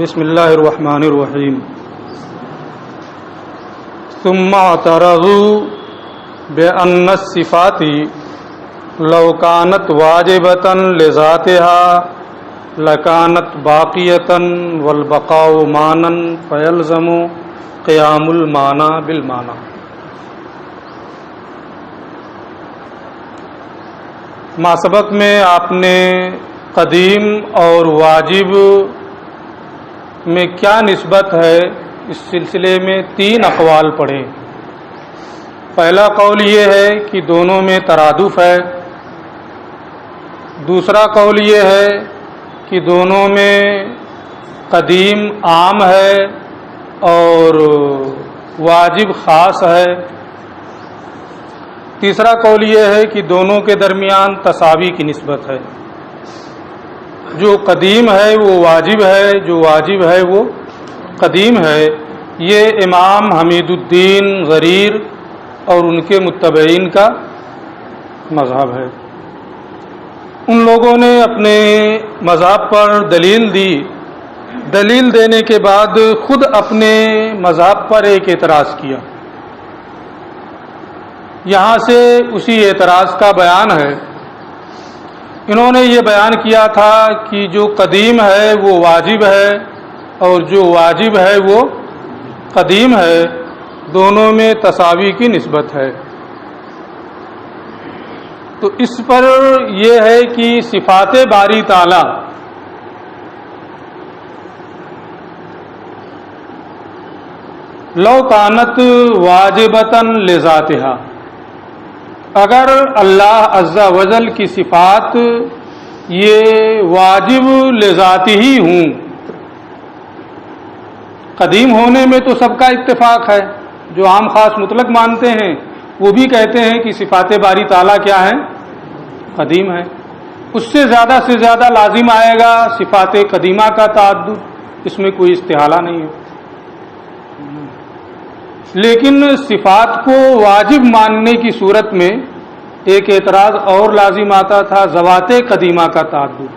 بسم اللہ الرحمن الرحیم ثم اعترضوا بأن الصفات لو كانت واجبة لذاتها لكانت باقية والبقاء مانا فيلزم قيام المعنى بالمعنى. ما سبق میں آپ نے قدیم اور واجب میں کیا نسبت ہے اس سلسلے میں 3 اقوال پڑھے. پہلا قول یہ ہے کہ دونوں میں ترادف ہے. دوسرا قول یہ ہے کہ دونوں میں قدیم عام ہے اور واجب خاص ہے. تیسرا قول یہ ہے کہ دونوں کے درمیان تساوی کی نسبت ہے. جو قدیم ہے وہ واجب ہے، جو واجب ہے وہ قدیم ہے. یہ امام حمید الدین غریر اور ان کے متبعین کا مذہب ہے. ان لوگوں نے اپنے مذہب پر دلیل دی. دلیل دینے کے بعد خود اپنے مذہب پر ایک اعتراض کیا. یہاں سے اسی اعتراض کا بیان ہے. انہوں نے یہ بیان کیا تھا کہ جو قدیم ہے وہ واجب ہے اور جو واجب ہے وہ قدیم ہے، دونوں میں تساوی کی نسبت ہے. تو اس پر یہ ہے کہ صفات باری تعالی لو کانت واجبتاً لذاتہا، اگر اللہ عز و جل کی صفات یہ واجب لذاتی ہی ہوں. قدیم ہونے میں تو سب کا اتفاق ہے. جو عام خاص مطلق مانتے ہیں وہ بھی کہتے ہیں کہ صفات باری تعالیٰ کیا ہیں؟ قدیم ہے. اس سے زیادہ لازم آئے گا صفات قدیمہ کا تعدد. اس میں کوئی استحالہ نہیں ہے. لیکن صفات کو واجب ماننے کی صورت میں ایک اعتراض اور لازم آتا تھا، ذوات قدیمہ کا تعدد.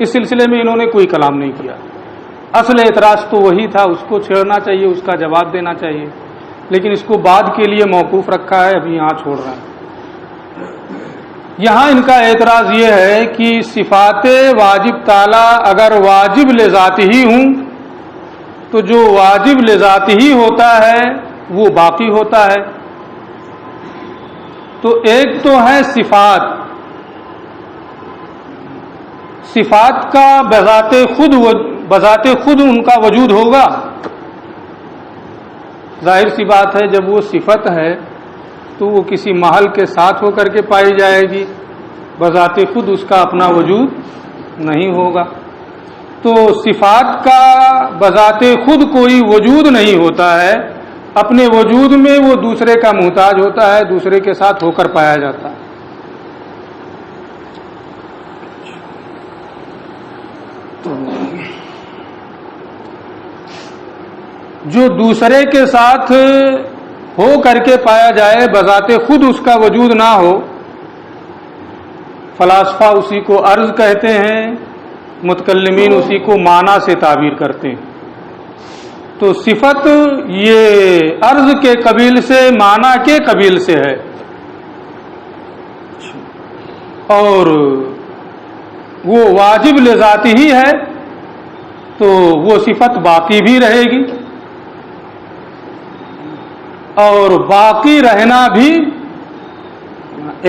اس سلسلے میں انہوں نے کوئی کلام نہیں کیا. اصل اعتراض تو وہی تھا، اس کو چھیڑنا چاہیے، اس کا جواب دینا چاہیے. لیکن اس کو بعد کے لیے موقوف رکھا ہے، ابھی یہاں چھوڑ رہا ہے. یہاں ان کا اعتراض یہ ہے کہ صفات واجب تعالی اگر واجب لذات ہی ہوں تو جو واجب لذات ہی ہوتا ہے وہ باقی ہوتا ہے. تو ایک تو ہے صفات کا بذات خود ان کا وجود ہوگا. ظاہر سی بات ہے جب وہ صفت ہے تو وہ کسی محل کے ساتھ ہو کر کے پائی جائے گی، بذات خود اس کا اپنا وجود نہیں ہوگا. تو صفات کا بذات خود کوئی وجود نہیں ہوتا ہے. اپنے وجود میں وہ دوسرے کا محتاج ہوتا ہے، دوسرے کے ساتھ ہو کر پایا جاتا ہے. جو دوسرے کے ساتھ ہو کر کے پایا جائے، بذات خود اس کا وجود نہ ہو، فلاسفہ اسی کو عرض کہتے ہیں، متکلمین اسی کو معنی سے تعبیر کرتے ہیں. تو صفت یہ عرض کے قبیل سے، معنی کے قبیل سے ہے، اور وہ واجب لذات ہی ہے تو وہ صفت باقی بھی رہے گی. اور باقی رہنا بھی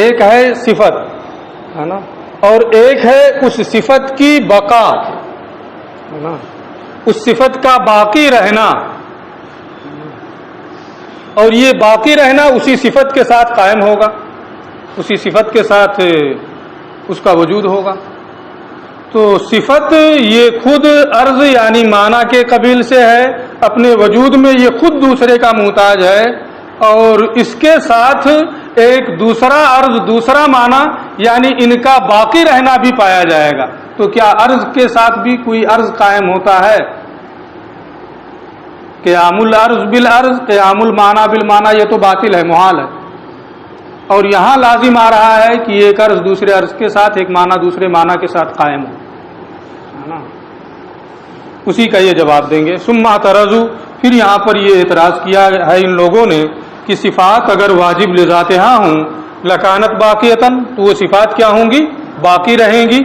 ایک ہے صفت ہے نا، اور ایک ہے اس صفت کی بقا ہے نا، اس صفت کا باقی رہنا. اور یہ باقی رہنا اسی صفت کے ساتھ قائم ہوگا، اسی صفت کے ساتھ اس کا وجود ہوگا. تو صفت یہ خود عرض یعنی معنی کے قبیل سے ہے، اپنے وجود میں یہ خود دوسرے کا محتاج ہے، اور اس کے ساتھ ایک دوسرا عرض، دوسرا معنی یعنی ان کا باقی رہنا بھی پایا جائے گا. تو کیا عرض کے ساتھ بھی کوئی عرض قائم ہوتا ہے؟ قیام العرض بالعرض، قیام المعنی بالمعنی، یہ تو باطل ہے، محال ہے. اور یہاں لازم آ رہا ہے کہ ایک عرض دوسرے عرض کے ساتھ، ایک معنی دوسرے معنی کے ساتھ قائم ہو. اسی کا یہ جواب دیں گے. ثم اعترضوا، پھر یہاں پر یہ اعتراض کیا ہے ان لوگوں نے کہ صفات اگر واجب لذاتہا ہوں لکانت باقیتن، تو وہ صفات کیا ہوں گی؟ باقی رہیں گی.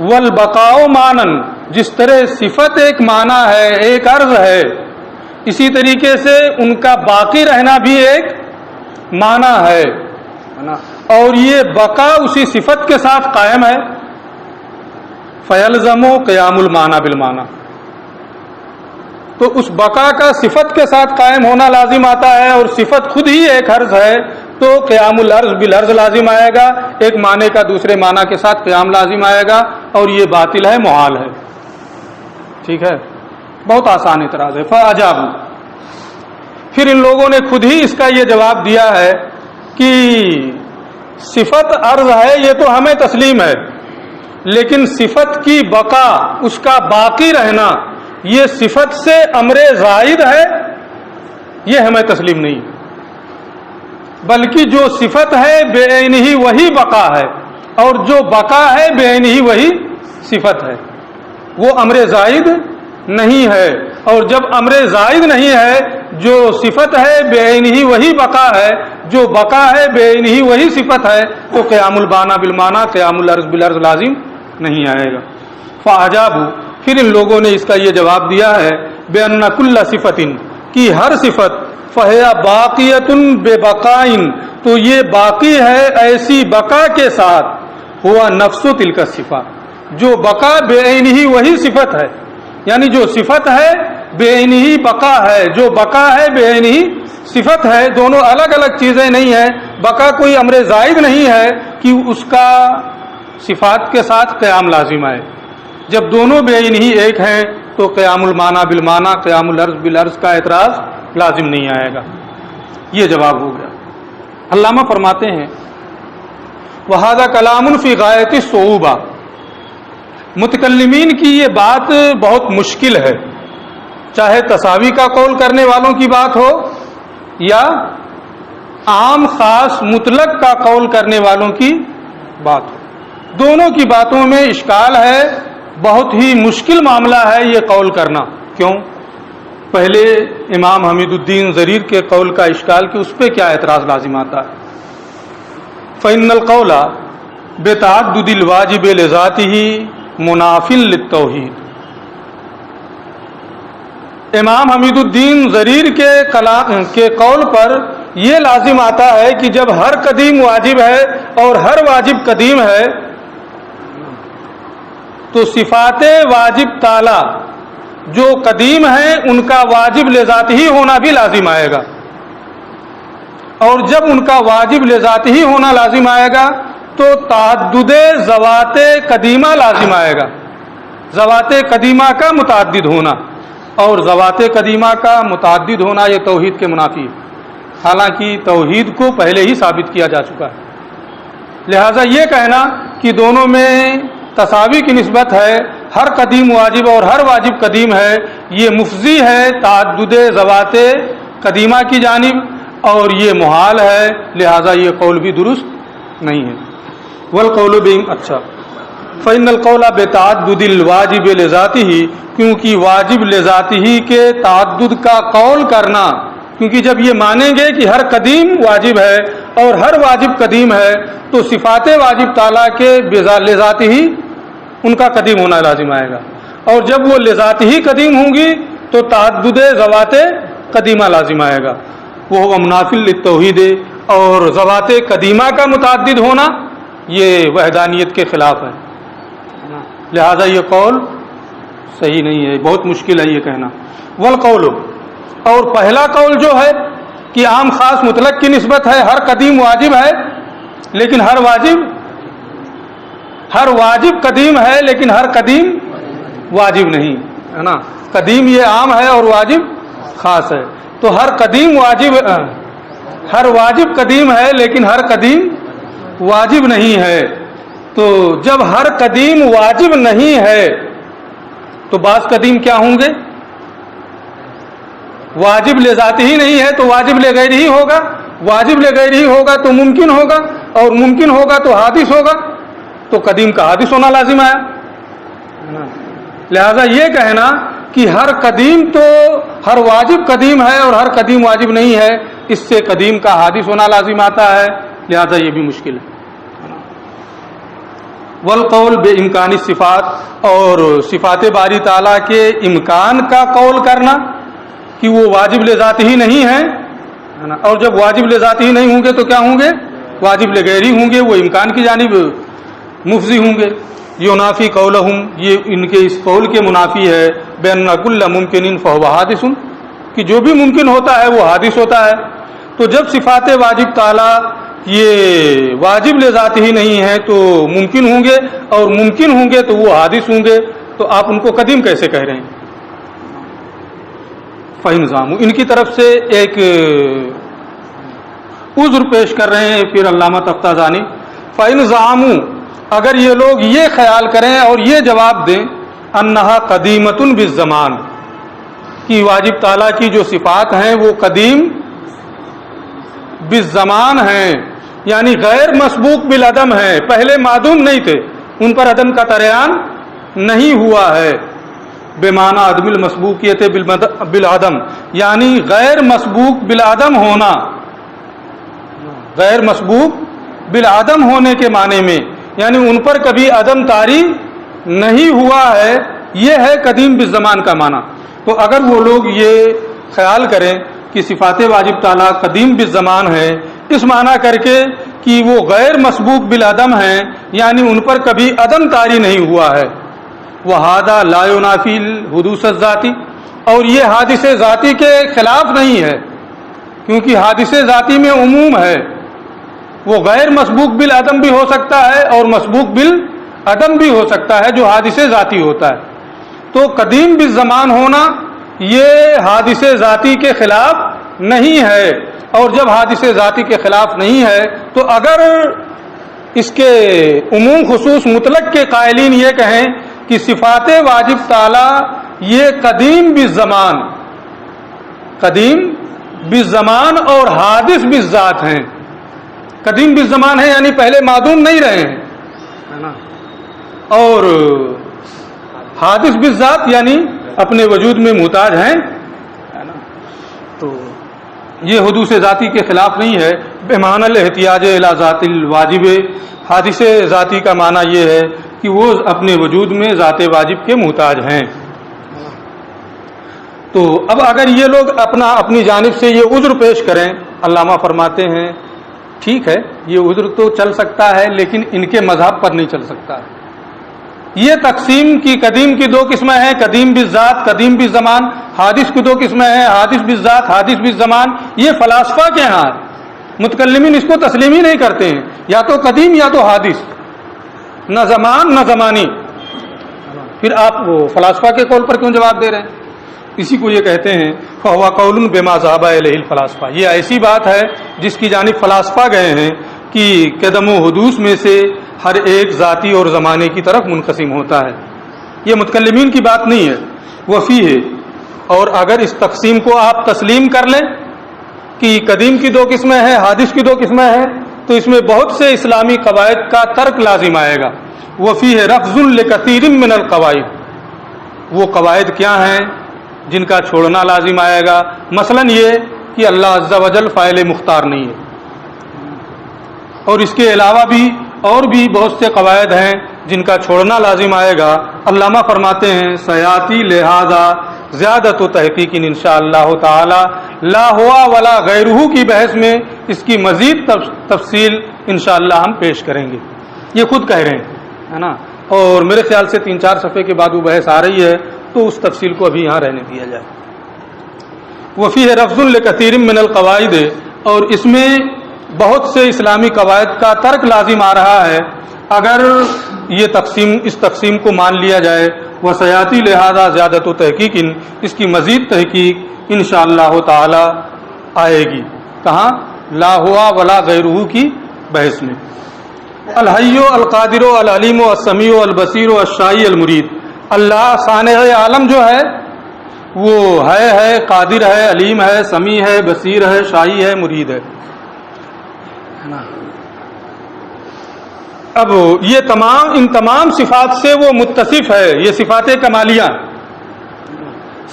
والبقاء مانن، جس طرح صفت ایک معنی ہے، ایک عرض ہے، اسی طریقے سے ان کا باقی رہنا بھی ایک معنی ہے نا، اور یہ بقا اسی صفت کے ساتھ قائم ہے. فیلزم قیام المعنی بالمعنی، تو اس بقا کا صفت کے ساتھ قائم ہونا لازم آتا ہے، اور صفت خود ہی ایک عرض ہے تو قیام العرض بالعرض لازم آئے گا، ایک معنی کا دوسرے معنی کے ساتھ قیام لازم آئے گا، اور یہ باطل ہے، محال ہے. ٹھیک ہے، بہت آسان اعتراض ہے. فاجابوا، پھر ان لوگوں نے خود ہی اس کا یہ جواب دیا ہے کہ صفت عرض ہے یہ تو ہمیں تسلیم ہے، لیکن صفت کی بقا، اس کا باقی رہنا، یہ صفت سے امر زائد ہے، یہ ہمیں تسلیم نہیں، بلکہ جو صفت ہے بے عین ہی وہی بقا ہے، اور جو بقا ہے بے عین ہی وہی صفت ہے، وہ امر زائد نہیں ہے. اور جب امر زائد نہیں ہے، جو صفت ہے بے عین ہی وہی بقا ہے، جو بقا ہے بے عین ہی وہی صفت ہے، تو قیام البانا بالمانا، قیام العرض بالعرض لازم نہیں آئے گا. فاجابوا، پھر ان لوگوں نے اس کا یہ جواب دیا ہے بأن کل صفت، کی ہر صفت فہی باقیۃ ببقائن، تو یہ باقی ہے ایسی بقا کے ساتھ، ہوا نفس تلک الصفہ، جو بقا بے عین ہی وہی صفت ہے، یعنی جو صفت ہے بے عین ہی بقا ہے، جو بقا ہے بے عین ہی صفت ہے. دونوں الگ الگ چیزیں نہیں ہیں. بقا کوئی امر زائد نہیں ہے کہ اس کا صفات کے ساتھ قیام لازم آئے. جب دونوں بے عین ہی ایک ہیں تو قیام المعنی بالمعنی، قیام العرض بالعرض کا اعتراض لازم نہیں آئے گا. یہ جواب ہو گیا. علامہ فرماتے ہیں وَهَذَا كَلَامٌ فِي غَایَةِ الصُّعُوبَةِ، متکلمین کی یہ بات بہت مشکل ہے، چاہے تساوی کا قول کرنے والوں کی بات ہو یا عام خاص مطلق کا قول کرنے والوں کی بات ہو، دونوں کی باتوں میں اشکال ہے. بہت ہی مشکل معاملہ ہے یہ قول کرنا. کیوں؟ پہلے امام حمید الدین ضریر کے قول کا اشکال کہ اس پہ کیا اعتراض لازم آتا ہے. فإن القول بتعدد الواجب لذاته مناف للتوحید، امام حمید الدین ضریر کے قول پر یہ لازم آتا ہے کہ جب ہر قدیم واجب ہے اور ہر واجب قدیم ہے تو صفات واجب تعالی جو قدیم ہیں ان کا واجب لذات ہی ہونا بھی لازم آئے گا، اور جب ان کا واجب لذات ہی ہونا لازم آئے گا تو تعدد ذوات قدیمہ لازم آئے گا. ذوات قدیمہ کا متعدد ہونا، اور ذوات قدیمہ کا متعدد ہونا یہ توحید کے منافی ہے، حالانکہ توحید کو پہلے ہی ثابت کیا جا چکا ہے. لہذا یہ کہنا کہ دونوں میں تساوی کی نسبت ہے، ہر قدیم واجب اور ہر واجب قدیم ہے، یہ مفضی ہے تعدد ذوات قدیمہ کی جانب، اور یہ محال ہے. لہذا یہ قول بھی درست نہیں ہے. والقول بہم، اچھا، فإن القول بتعدد الواجب لذاته، کیونکہ واجب لذاته کے تعدد کا قول کرنا، کیونکہ جب یہ مانیں گے کہ ہر قدیم واجب ہے اور ہر واجب قدیم ہے تو صفات واجب تعالیٰ کے لذات ہی ان کا قدیم ہونا لازم آئے گا، اور جب وہ لذات ہی قدیم ہوں گی تو تعدد ذوات قدیمہ لازم آئے گا. وہ منافی للتوحید، اور ذوات قدیمہ کا متعدد ہونا یہ وحدانیت کے خلاف ہے. لہذا یہ قول صحیح نہیں ہے، بہت مشکل ہے یہ کہنا. والقول، اور پہلا قول جو ہے کہ عام خاص مطلق کی نسبت ہے، ہر قدیم واجب ہے لیکن ہر واجب قدیم ہے لیکن ہر قدیم واجب نہیں ہے نا. قدیم یہ عام ہے اور واجب خاص ہے، تو ہر واجب قدیم ہے لیکن ہر قدیم واجب نہیں ہے. تو جب ہر قدیم واجب نہیں ہے تو بعض قدیم کیا ہوں گے؟ واجب لے ذاتی ہی نہیں ہے تو واجب لے غیر ہی ہوگا، واجب لے غیر ہی ہوگا تو ممکن ہوگا، اور ممکن ہوگا تو حادث ہوگا، تو قدیم کا حادث ہونا لازم آیا. لہذا یہ کہنا کہ ہر قدیم تو ہر واجب قدیم ہے اور ہر قدیم واجب نہیں ہے، اس سے قدیم کا حادث ہونا لازم آتا ہے، لہذا یہ بھی مشکل ہے۔ والقول بے امکانی صفات، اور صفات باری تعالیٰ کے امکان کا قول کرنا کہ وہ واجب لذات ہی نہیں ہے، اور جب واجب لذات ہی نہیں ہوں گے تو کیا ہوں گے؟ واجب لغیری ہوں گے، وہ امکان کی جانب مفضی ہوں گے۔ ینافی قولہم، یہ ان کے اس قول کے منافی ہے، بین کل ممکن فہو حادث، کہ جو بھی ممکن ہوتا ہے وہ حادث ہوتا ہے۔ تو جب صفات واجب تعالیٰ یہ واجب لذات ہی نہیں ہے تو ممکن ہوں گے، اور ممکن ہوں گے تو وہ حادث ہوں گے، تو آپ ان کو قدیم کیسے کہہ رہے ہیں؟ فَإِنْ ان کی طرف سے ایک عذر پیش کر رہے ہیں پھر علامہ تفتازانی۔ فَإِنْ زَعَمُوا، اگر یہ لوگ یہ خیال کریں اور یہ جواب دیں انہا قدیمۃ بالزمان، کہ واجب تعالیٰ کی جو صفات ہیں وہ قدیم بالزمان ہیں، یعنی غیر مسبوق بالعدم ہیں، پہلے معدوم نہیں تھے، ان پر عدم کا طریان نہیں ہوا ہے، بمعنی عدم المسبوقیت بالعدم، یعنی غیر مسبوق بالعدم ہونا، غیر مسبوق بالعدم ہونے کے معنی میں، یعنی ان پر کبھی عدم طاری نہیں ہوا ہے، یہ ہے قدیم بالزمان کا معنی۔ تو اگر وہ لوگ یہ خیال کریں کہ صفات واجب تعالیٰ قدیم بالزمان ہے، اس معنی کر کے کہ وہ غیر مسبوق بالعدم ہیں، یعنی ان پر کبھی عدم طاری نہیں ہوا ہے، وَهَذَا لَا يُنَافِي الْحُدُوثَ الذَّاتِ، اور یہ حادث ذاتی کے خلاف نہیں ہے، کیونکہ حادث ذاتی میں عموم ہے، وہ غیر مسبوق بالعدم بھی ہو سکتا ہے اور مسبوق بالعدم بھی ہو سکتا ہے جو حادث ذاتی ہوتا ہے۔ تو قدیم بالزمان ہونا یہ حادث ذاتی کے خلاف نہیں ہے، اور جب حادث ذاتی کے خلاف نہیں ہے تو اگر اس کے عموم خصوص مطلق کے قائلین یہ کہیں کہ صفات واجب تعالیٰ یہ قدیم بالزمان، قدیم بالزمان اور حادث بالذات ہیں، قدیم بالزمان ہے یعنی پہلے معدوم نہیں رہے ہیں، اور حادث بالذات یعنی اپنے وجود میں محتاج ہیں، تو یہ حدوث ذاتی کے خلاف نہیں ہے۔ بمعنی الاحتیاج الی ذات الواجب، حادث ذاتی کا معنی یہ ہے کہ وہ اپنے وجود میں ذات واجب کے محتاج ہیں۔ تو اب اگر یہ لوگ اپنی جانب سے یہ عذر پیش کریں، علامہ فرماتے ہیں ٹھیک ہے، یہ عذر تو چل سکتا ہے لیکن ان کے مذہب پر نہیں چل سکتا ہے۔ یہ تقسیم کی قدیم کی دو قسمیں ہیں، قدیم بالذات، قدیم بالزمان، حادث کی دو قسمیں ہیں، حادث بالذات، حادث بالزمان، یہ فلاسفہ کے ہاں ہے، متکلمین اس کو تسلیم ہی نہیں کرتے ہیں، یا تو قدیم یا تو حادث، نہ زمان نہ زمانی۔ پھر آپ وہ فلاسفہ کے قول پر کیوں جواب دے رہے ہیں؟ اسی کو یہ کہتے ہیں فہو قول بما ذهب الیہ الفلاسفہ، یہ ایسی بات ہے جس کی جانب فلاسفہ گئے ہیں کہ قدم و حدوث میں سے ہر ایک ذاتی اور زمانے کی طرف منقسم ہوتا ہے، یہ متکلمین کی بات نہیں ہے، وفی ہے۔ اور اگر اس تقسیم کو آپ تسلیم کر لیں کہ قدیم کی دو قسمیں ہیں، حادث کی دو قسمیں ہیں، تو اس میں بہت سے اسلامی قواعد کا ترک لازم آئے گا۔ وفی ہے رفض لکثیر من القواعد، وہ قواعد کیا ہیں جن کا چھوڑنا لازم آئے گا، مثلا یہ کہ اللہ عز و جل فاعل مختار نہیں ہے، اور اس کے علاوہ بھی اور بھی بہت سے قواعد ہیں جن کا چھوڑنا لازم آئے گا۔ علامہ فرماتے ہیں سیاتی لہذا زیادت و تحقیق انشاءاللہ تعالی لا ہوا ولا غیرہ کی بحث میں اس کی مزید تفصیل انشاءاللہ ہم پیش کریں گے، یہ خود کہہ رہے ہیں، ہے نا، اور میرے خیال سے 3-4 صفحے کے بعد وہ بحث آ رہی ہے، تو اس تفصیل کو ابھی یہاں رہنے دیا جائے۔ وفی ہے رفض لکثیر من القواعد، اور اس میں بہت سے اسلامی قواعد کا ترک لازم آ رہا ہے اگر یہ اس تقسیم کو مان لیا جائے۔ وسیاتی لہذا زیادت و تحقیق، اس کی مزید تحقیق انشاءاللہ تعالی آئے گی، کہاں؟ لا ہوا ولا غیرہ کی بحث میں۔ الحی القادر العلیم السمیع البصیر الشائی المرید، اللہ صانع عالم جو ہے وہ ہے قادر ہے، علیم ہے، سمیع ہے، بصیر ہے، شائی ہے، مرید ہے۔ اب یہ ان تمام صفات سے وہ متصف ہے. یہ صفات کمالیہ،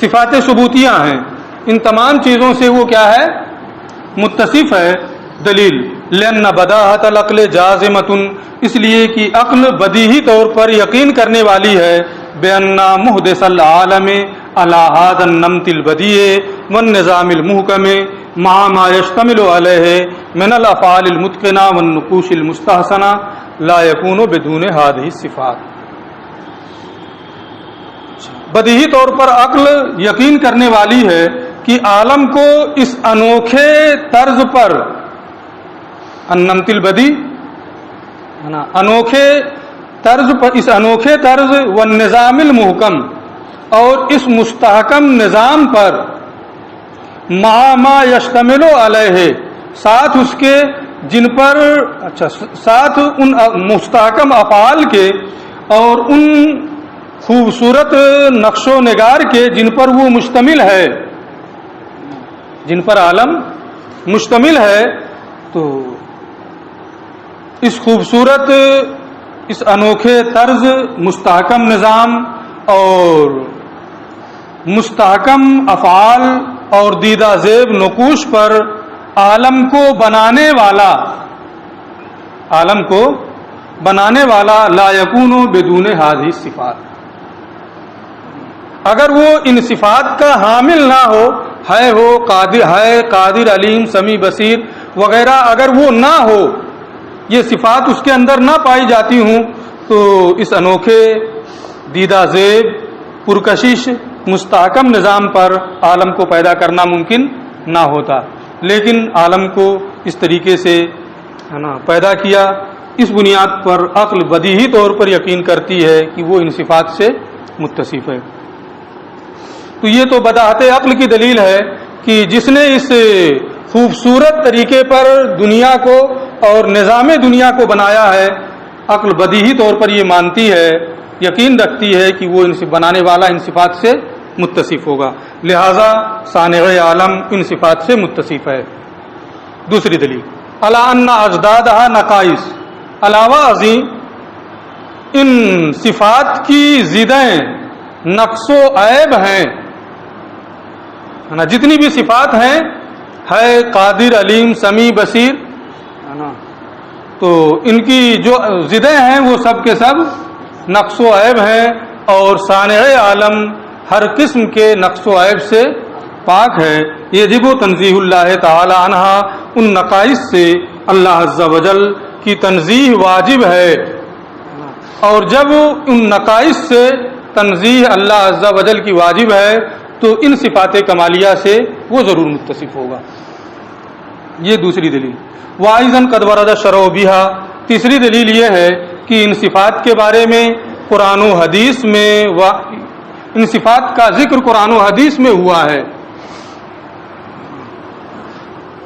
صفات ثبوتیہ ہیں. ان تمام چیزوں سے وہ کیا ہے؟ متصف ہے. دلیل لأن بداہت العقل جازمۃ، اس لیے کہ عقل بدیہی طور پر یقین کرنے والی ہے. بأن محدث العالم على هذا النمط البدیع والنظام المحکم مع ما يشتمل علیہ من الافعال المتقنہ والنقوش المستحسنہ لا يكون بدون هذه الصفات. بدیہی طور پر عقل یقین کرنے والی ہے کہ عالم کو اس انوکھے طرز پر النمط البدیع انوکھے طرز پر، اس انوکھے طرز والنظام المحکم اور اس مستحکم نظام پر مع ما یشتمل علیہ، ساتھ اس کے جن پر ساتھ ان مستحکم افعال کے اور ان خوبصورت نقش و نگار کے جن پر وہ مشتمل ہے، جن پر عالم مشتمل ہے. تو اس خوبصورت، اس انوکھے طرز، مستحکم نظام اور مستحکم افعال اور دیدہ زیب نقوش پر عالم کو بنانے والا لا یکون بدون هذه الصفات، اگر وہ ان صفات کا حامل نہ ہو، قادر علیم سمیع بصیر وغیرہ، اگر وہ نہ ہو، یہ صفات اس کے اندر نہ پائی جاتی ہوں، تو اس انوکھے دیدہ زیب پرکشش مستحکم نظام پر عالم کو پیدا کرنا ممکن نہ ہوتا. لیکن عالم کو اس طریقے سے پیدا کیا. اس بنیاد پر عقل بدیہی طور پر یقین کرتی ہے کہ وہ ان صفات سے متصف ہے. تو یہ تو بداہت عقل کی دلیل ہے کہ جس نے اس خوبصورت طریقے پر دنیا کو اور نظام دنیا کو بنایا ہے، عقل بدیہی طور پر یہ مانتی ہے، یقین رکھتی ہے کہ وہ ان سے بنانے والا ان صفات سے متصف ہوگا، لہذا صانع عالم ان صفات سے متصف ہے. دوسری دلیل الا ان اجدادها نقائص، علاوہ ازیں ان صفات کی ضدیں نقص و عیب ہیں. جتنی بھی صفات ہیں، ہے قادر علیم سمیع بصیر، تو ان کی جو ضدیں ہیں وہ سب کے سب نقص و عیب ہیں، اور صانع عالم ہر قسم کے نقص و عیب سے پاک ہے. یجب تنزیہ اللہ تعالی عنہ، ان نقائص سے اللہ عز و جل کی تنزیہ واجب ہے. اور جب ان نقائص سے تنزیہ اللہ عز و جل کی واجب ہے تو ان صفات کمالیہ سے وہ ضرور متصف ہوگا. یہ دوسری دلیل. وَأَيْضًا قَدْ وَرَدَ الشَّرْعُ بِهَا، تیسری دلیل یہ ہے کہ ان صفات کے بارے میں قرآن و حدیث میں ان صفات کا ذکر قرآن و حدیث میں ہوا ہے.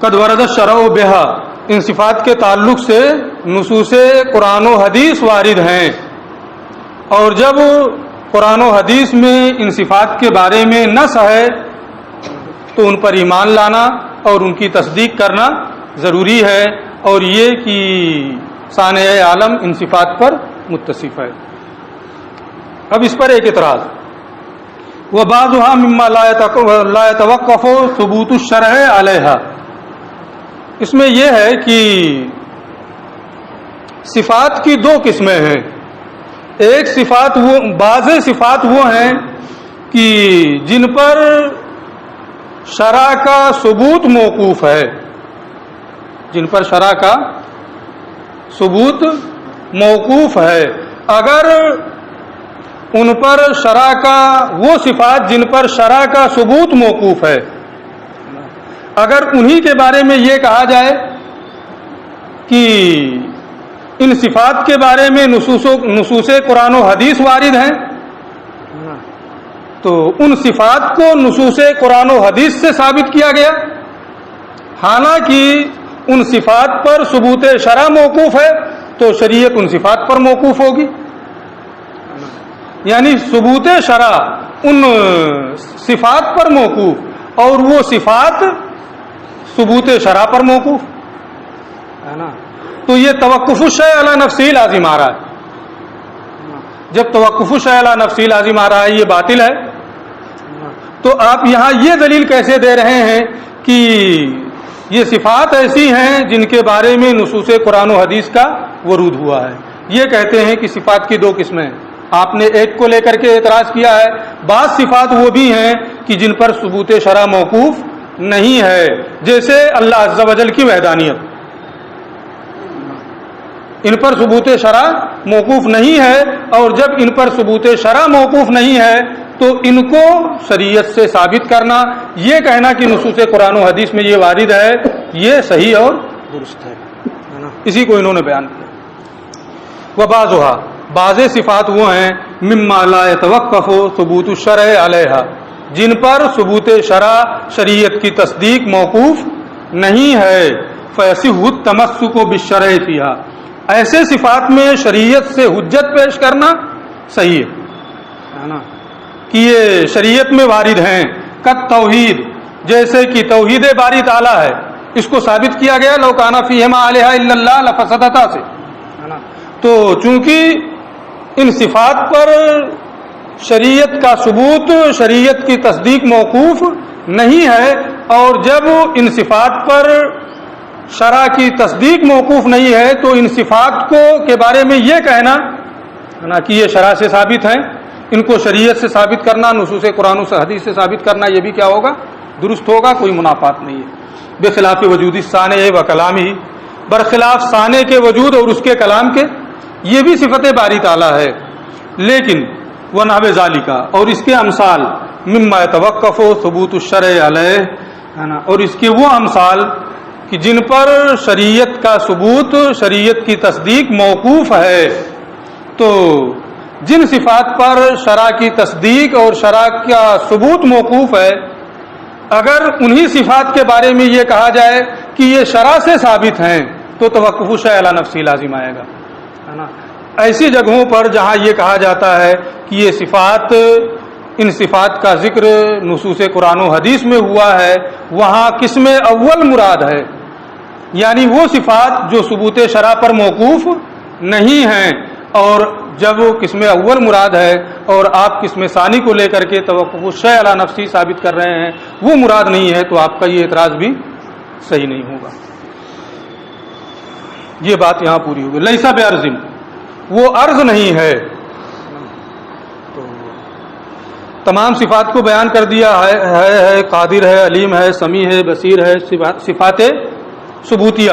قد ورد الشرع بها، ان صفات کے تعلق سے نصوص قرآن و حدیث وارد ہیں، اور جب قرآن و حدیث میں ان صفات کے بارے میں نص ہے تو ان پر ایمان لانا اور ان کی تصدیق کرنا ضروری ہے، اور یہ کہ صانع عالم ان صفات پر متصف ہے. اب اس پر ایک اعتراض، وَبَعْضُهَا مِمَّا لَا يَتَوَقَّفُ ثُبُوتُ الشَّرْعِ عَلَيْهَا، اس میں یہ ہے کہ صفات کی دو قسمیں ہیں. ایک صفات وہ، بعض صفات وہ ہیں کہ جن پر شرع کا ثبوت موقوف ہے، جن پر شرع کا ثبوت موقوف ہے. اگر ان پر شرع کا، وہ صفات جن پر شرع کا ثبوت موقوف ہے، اگر انہی کے بارے میں یہ کہا جائے کہ ان صفات کے بارے میں نصوص قرآن و حدیث وارد ہیں، تو ان صفات کو نصوص قرآن و حدیث سے ثابت کیا گیا، حالانکہ ان صفات پر ثبوت شرع موقوف ہے تو شریعت ان صفات پر موقوف ہوگی. یعنی ثبوت شرع ان صفات پر موقوف اور وہ صفات ثبوت شرع پر موقوف ہے نا. تو یہ توقف الشیء علی نفسہ لازم آ رہا ہے. جب توقف الشیء علی نفسہ لازم آ رہا ہے یہ باطل ہے. تو آپ یہاں یہ دلیل کیسے دے رہے ہیں کہ یہ صفات ایسی ہیں جن کے بارے میں نصوص قرآن و حدیث کا ورود ہوا ہے؟ یہ کہتے ہیں کہ صفات کی دو قسمیں ہیں. آپ نے ایک کو لے کر کے اعتراض کیا ہے. بعض صفات وہ بھی ہیں کہ جن پر ثبوت شرع موقوف نہیں ہے، جیسے اللہ عز و جل کی وحدانیت، ان پر ثبوت شرع موقوف نہیں ہے. اور جب ان پر ثبوت شرع موقوف نہیں ہے تو ان کو شریعت سے ثابت کرنا، یہ کہنا کہ نصوص قرآن و حدیث میں یہ وارد ہے، یہ صحیح اور درست ہے. اسی کو انہوں نے بیان کیا. وبعضها، بعض صفات وہ ہیں مما لا يتوقف ثبوت الشرع علیہا، جن پر ثبوت شرع شریعت کی تصدیق موقوف نہیں ہے. فیصح التمسک بالشرع فیہا، ایسے صفات میں شریعت سے حجت پیش کرنا صحیح ہے نا کہ یہ شریعت میں وارد ہیں. قد توحید، جیسے کہ توحید باری تعالیٰ ہے، اس کو ثابت کیا گیا لو کان فیہما الہ الا اللہ لفسدتا سے. تو چونکہ ان صفات پر شریعت کا ثبوت، شریعت کی تصدیق موقوف نہیں ہے، اور جب ان صفات پر شرع کی تصدیق موقوف نہیں ہے تو ان صفات کے بارے میں یہ کہنا کہ یہ شرع سے ثابت ہیں، ان کو شریعت سے ثابت کرنا، نصوص قرآن و حدیث سے ثابت کرنا، یہ بھی کیا ہوگا؟ درست ہوگا، کوئی منافات نہیں ہے. بخلاف وجود ثانع و کلام ہی، برخلاف ثانع کے وجود اور اس کے کلام کے، یہ بھی صفت باری تعالیٰ ہے. لیکن وہ نحو ذالک، اور اس کے امثال مما یتوقف ثبوت الشرع علیہ، اور اس کے وہ امثال کہ جن پر شریعت کا ثبوت، شریعت کی تصدیق موقوف ہے. تو جن صفات پر شرع کی تصدیق اور شرع کا ثبوت موقوف ہے، اگر انہی صفات کے بارے میں یہ کہا جائے کہ یہ شرع سے ثابت ہیں تو توقف الشیء علی نفسہ لازم آئے گا، ہے نا. ایسی جگہوں پر جہاں یہ کہا جاتا ہے کہ یہ صفات، ان صفات کا ذکر نصوص قرآن و حدیث میں ہوا ہے، وہاں قسم اول مراد ہے، یعنی وہ صفات جو ثبوت شرع پر موقوف نہیں ہیں. اور جب وہ قسم اول مراد ہے اور آپ قسم ثانی کو لے کر کے توقف الشیء علی نفسہ ثابت کر رہے ہیں، وہ مراد نہیں ہے، تو آپ کا یہ اعتراض بھی صحیح نہیں ہوگا. یہ بات یہاں پوری ہوگی. لیسا بعرض، وہ عرض نہیں ہے. تو تمام صفات کو بیان کر دیا ہے قادر ہے، علیم ہے، سمیع ہے، بصیر ہے، صفات ثبوتیہ.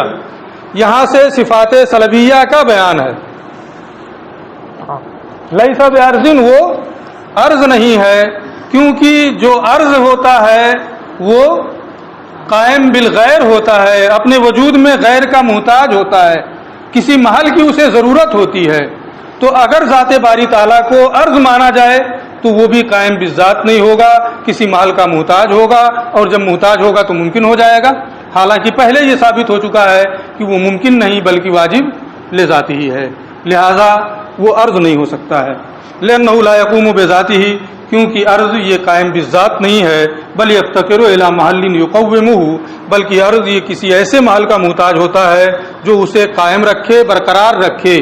یہاں سے صفات سلبیہ کا بیان ہے. لیسا بعرض، وہ عرض نہیں ہے، کیونکہ جو عرض ہوتا ہے وہ قائم بالغیر ہوتا ہے، اپنے وجود میں غیر کا محتاج ہوتا ہے، کسی محل کی اسے ضرورت ہوتی ہے. تو اگر ذات باری تعالیٰ کو عرض مانا جائے تو وہ بھی قائم بالذات نہیں ہوگا، کسی محل کا محتاج ہوگا، اور جب محتاج ہوگا تو ممکن ہو جائے گا. حالانکہ پہلے یہ ثابت ہو چکا ہے کہ وہ ممکن نہیں بلکہ واجب لذاتی ہی ہے، لہذا وہ عرض نہیں ہو سکتا ہے. لأنہ لا یقوم بذاتہ، کیونکہ عرض یہ قائم بالذات نہیں ہے، بل یفتقر الی محل یقومہ، بلکہ عرض یہ کسی ایسے محل کا محتاج ہوتا ہے جو اسے قائم رکھے، برقرار رکھے.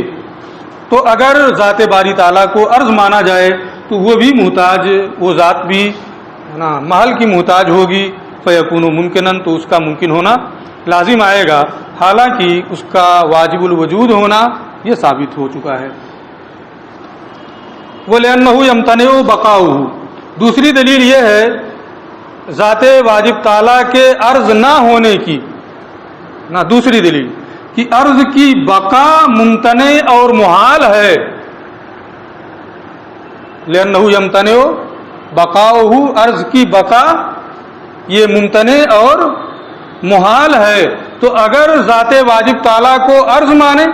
تو اگر ذات باری تعالیٰ کو عرض مانا جائے تو وہ بھی محتاج، وہ ذات بھی محل کی محتاج ہوگی. فیکون ممکنا، تو اس کا ممکن ہونا لازم آئے گا، حالانکہ اس کا واجب الوجود ہونا یہ ثابت ہو چکا ہے. وَلِأَنَّهُ يَمْتَنِعُ بَقَاؤُهُ، دوسری دلیل یہ ہے ذات واجب تعالیٰ کے عرض نہ ہونے کی، دوسری دلیل کہ عرض کی بقا ممتنع اور محال ہے. لِأَنَّهُ يَمْتَنِعُ بَقَاؤُهُ، عرض کی بقا یہ ممتنع اور محال ہے. تو اگر ذات واجب تعالیٰ کو عرض مانے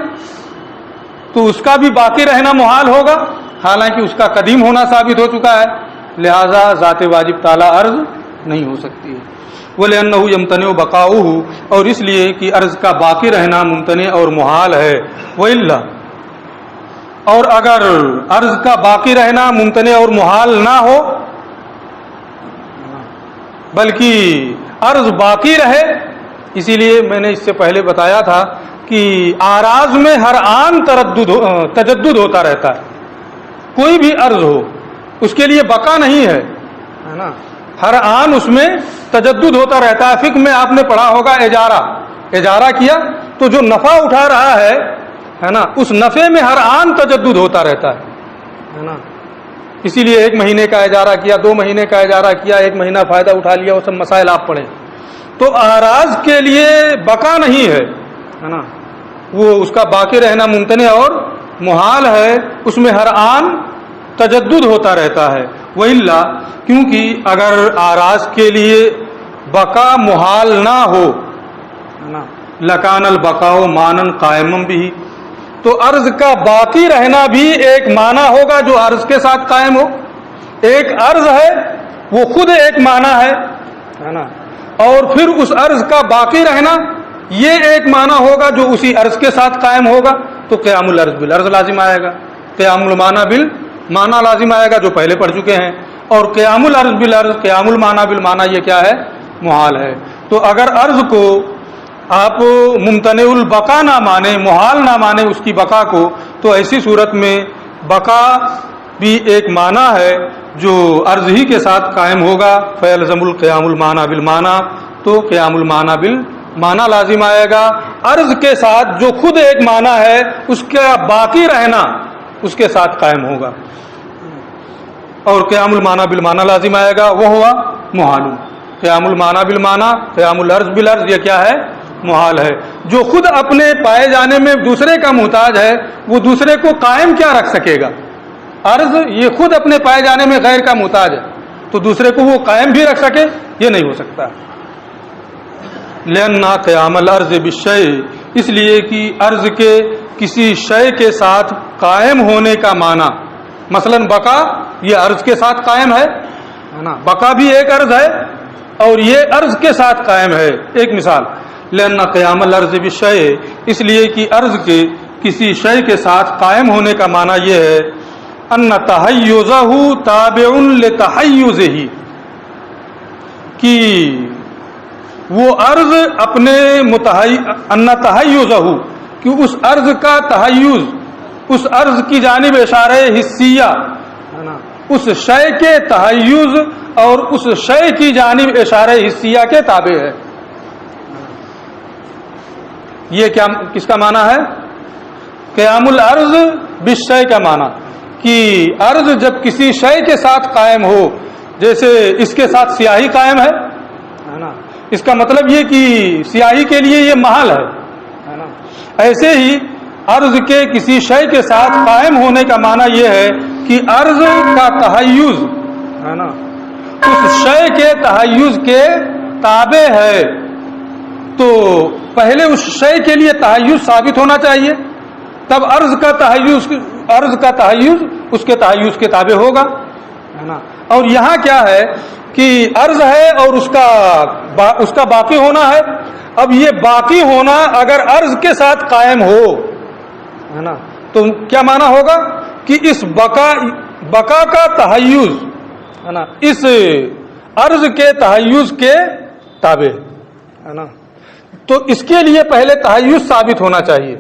تو اس کا بھی باقی رہنا محال ہوگا، حالانکہ اس کا قدیم ہونا ثابت ہو چکا ہے، لہذا ذات واجب تعالیٰ عرض نہیں ہو سکتی ہے. وَلِأَنَّهُ يَمْتَنِعُ بَقَاؤُهُ، اور اس لیے کہ عرض کا باقی رہنا ممتنع اور محال ہے. وَإِلَّا، اور اگر عرض کا باقی رہنا ممتنع اور محال نہ ہو بلکہ عرض باقی رہے، اسی لیے میں نے اس سے پہلے بتایا تھا کہ آراز میں ہر آن تجدد ہوتا رہتا ہے. کوئی بھی عرض ہو اس کے لیے بقا نہیں ہے نا. ہر آن اس میں تجدد ہوتا رہتا ہے. فقہ میں آپ نے پڑھا ہوگا اجارہ کیا تو جو نفع اٹھا رہا ہے نا, اس نفع میں ہر آن تجدد ہوتا رہتا ہے نا. اسی لیے 1 مہینے کا اجارہ کیا, 2 مہینے کا اجارہ کیا, 1 مہینہ فائدہ اٹھا لیا, وہ سب مسائل آپ پڑھیں. تو آراز کے لیے بقا نہیں ہے نا, وہ اس کا باقی رہنا ممتنع اور محال ہے. اس میں ہر آن تجدد ہوتا رہتا ہے. وإلا کیونکہ اگر آراز کے لیے بقا محال نہ ہو لکان البقاء مانن قائم بھی, تو عرض کا باقی رہنا بھی ایک معنی ہوگا جو عرض کے ساتھ قائم ہو. ایک عرض ہے وہ خود ایک معنی ہے نا, اور پھر اس عرض کا باقی رہنا یہ ایک معنی ہوگا جو اسی عرض کے ساتھ قائم ہوگا. تو قیام العرض بالعرض لازم آئے گا, قیام المعنی بالمعنی لازم آئے گا جو پہلے پڑھ چکے ہیں. اور قیام العرض بالعرض, قیام المعنی بالمعنی یہ کیا ہے؟ محال ہے. تو اگر عرض کو آپ ممتنع البقا نہ مانے, محال نہ مانے اس کی بقا کو, تو ایسی صورت میں بقا بھی ایک معنی ہے جو عرض ہی کے ساتھ قائم ہوگا. فیلزم القیام المعنی بالمعنی, تو قیام المعنی بالمعنی لازم آئے گا. عرض کے ساتھ جو خود ایک معنی ہے اس کا باقی رہنا اس کے ساتھ قائم ہوگا, اور قیام المعنی بالمعنی لازم آئے گا. وہ ہوا محال. قیام المعنی بالمعنی, قیام العرض بالعرض یہ کیا ہے؟ محال ہے. جو خود اپنے پائے جانے میں دوسرے کا محتاج ہے وہ دوسرے کو قائم کیا رکھ سکے گا؟ عرض یہ خود اپنے پائے جانے میں غیر کا محتاج ہے تو دوسرے کو وہ قائم بھی رکھ سکے, یہ نہیں ہو سکتا. لأن قیام العرض بالشیء, اس لیے کہ عرض کے کسی شے کے ساتھ قائم ہونے کا معنی, مثلا بقا یہ عرض کے ساتھ قائم ہے نا, بقا بھی ایک عرض ہے اور یہ عرض کے ساتھ قائم ہے. ایک مثال, لأن قیام العرض بالشیء, اس لیے کہ عرض کے کسی شے کے ساتھ قائم ہونے کا معنی یہ ہے ان تحیزہ تابع لتحیزہ, کہ وہ عرض اپنے ان تحیزہ, کہ اس عرض کا تحیز, اس عرض کی جانب اشارہ حسیہ, اس شے کے تحیز اور اس شے کی جانب اشارہ حسیہ کے تابع ہے. یہ کیا کس کا معنی ہے؟ قیام العرض بالشیء کا معنی, کہ عرض جب کسی شے کے ساتھ قائم ہو, جیسے اس کے ساتھ سیاہی قائم ہے نا, اس کا مطلب یہ کہ سیاہی کے لیے یہ محال ہے نا. ایسے ہی عرض کے کسی شے کے ساتھ قائم ہونے کا معنی یہ ہے کہ عرض کا تحیز ہے نا اس شے کے تحیز کے تابع ہے. تو پہلے اس شے کے لیے تحیز ثابت ہونا چاہیے, تب عرض کا تحیز اس کے تحیز کے تابع ہوگا ہے نا. اور یہاں کیا ہے کہ عرض ہے اور اس کا باقی ہونا ہے. اب یہ باقی ہونا اگر عرض کے ساتھ قائم ہو ہے نا, تو کیا معنی ہوگا کہ اس بقا کا تحیز ہے نا اس عرض کے تحیز کے تابع ہے نا. تو اس کے لیے پہلے تحیز ثابت ہونا چاہیے,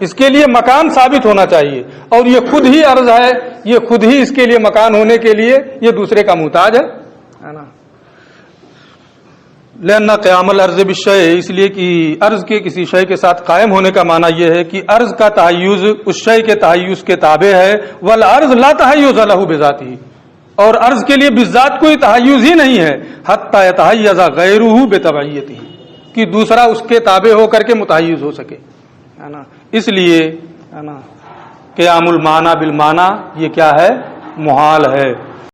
اس کے لیے مکان ثابت ہونا چاہیے, اور یہ خود ہی عرض ہے, یہ خود ہی اس کے لیے مکان ہونے کے لیے یہ دوسرے کا محتاج ہے نا. لأن قیام العرض بالشیء, اس لیے کہ عرض کے کسی شے کے ساتھ قائم ہونے کا معنی یہ ہے کہ عرض کا تحیز اس شے کے تحیز کے تابع ہے. والعرض لا تحیز له بذاته, اور عرض کے لیے بذات کوئی تحیز ہی نہیں ہے. حتی یتحیز غیرہ بتبعیتہ, کہ دوسرا اس کے تابع ہو کر کے متحیز ہو سکے ہے نا. اس لیے ہے نا قیام المعنی بالمعنی یہ کیا ہے؟ محال ہے.